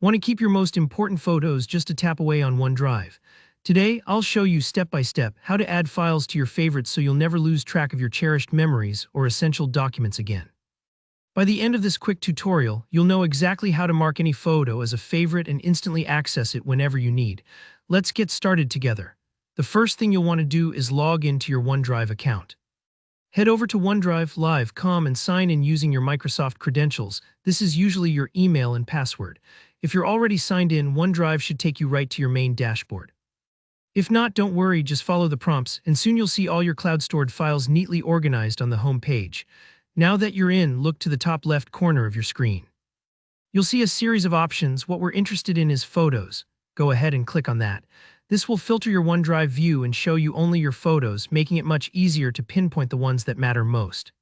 Want to keep your most important photos just a tap away on OneDrive? Today, I'll show you step by step how to add files to your favorites so you'll never lose track of your cherished memories or essential documents again. By the end of this quick tutorial, you'll know exactly how to mark any photo as a favorite and instantly access it whenever you need. Let's get started together. The first thing you'll want to do is log into your OneDrive account. Head over to OneDrive Live.com and sign in using your Microsoft credentials. This is usually your email and password. If you're already signed in, OneDrive should take you right to your main dashboard. If not, don't worry, just follow the prompts, and soon you'll see all your cloud-stored files neatly organized on the home page. Now that you're in, look to the top left corner of your screen. You'll see a series of options. What we're interested in is photos. Go ahead and click on that. This will filter your OneDrive view and show you only your photos, making it much easier to pinpoint the ones that matter most.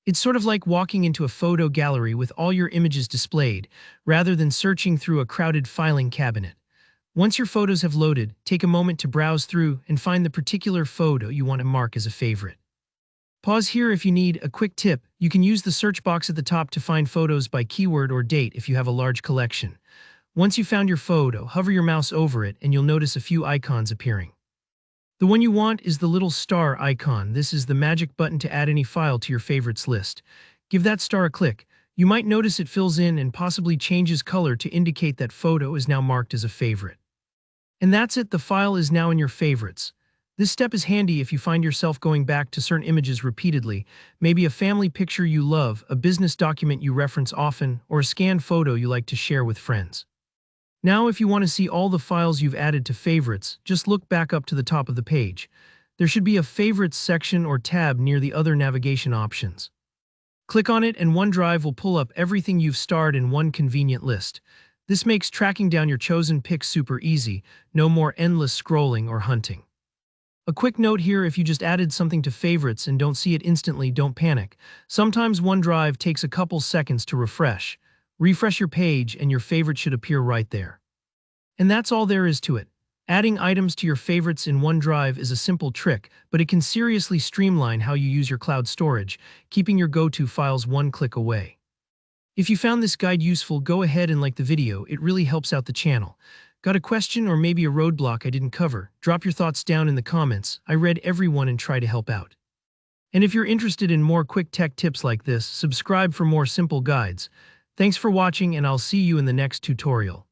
It's sort of like walking into a photo gallery with all your images displayed, rather than searching through a crowded filing cabinet. Once your photos have loaded, take a moment to browse through and find the particular photo you want to mark as a favorite. Pause here if you need a quick tip. You can use the search box at the top to find photos by keyword or date if you have a large collection. Once you found your photo, hover your mouse over it and you'll notice a few icons appearing. The one you want is the little star icon. This is the magic button to add any file to your favorites list. Give that star a click. You might notice it fills in and possibly changes color to indicate that photo is now marked as a favorite. And that's it, the file is now in your favorites. This step is handy if you find yourself going back to certain images repeatedly, maybe a family picture you love, a business document you reference often, or a scanned photo you like to share with friends. Now, if you want to see all the files you've added to favorites, just look back up to the top of the page. There should be a Favorites section or tab near the other navigation options. Click on it and OneDrive will pull up everything you've starred in one convenient list. This makes tracking down your chosen pick super easy, no more endless scrolling or hunting. A quick note here, if you just added something to favorites and don't see it instantly, don't panic. Sometimes OneDrive takes a couple seconds to refresh. Refresh your page and your favorite should appear right there. And that's all there is to it. Adding items to your favorites in OneDrive is a simple trick, but it can seriously streamline how you use your cloud storage, keeping your go-to files one click away. If you found this guide useful, go ahead and like the video. It really helps out the channel. Got a question or maybe a roadblock I didn't cover? Drop your thoughts down in the comments. I read everyone and try to help out. And if you're interested in more quick tech tips like this, subscribe for more simple guides. Thanks for watching, and I'll see you in the next tutorial.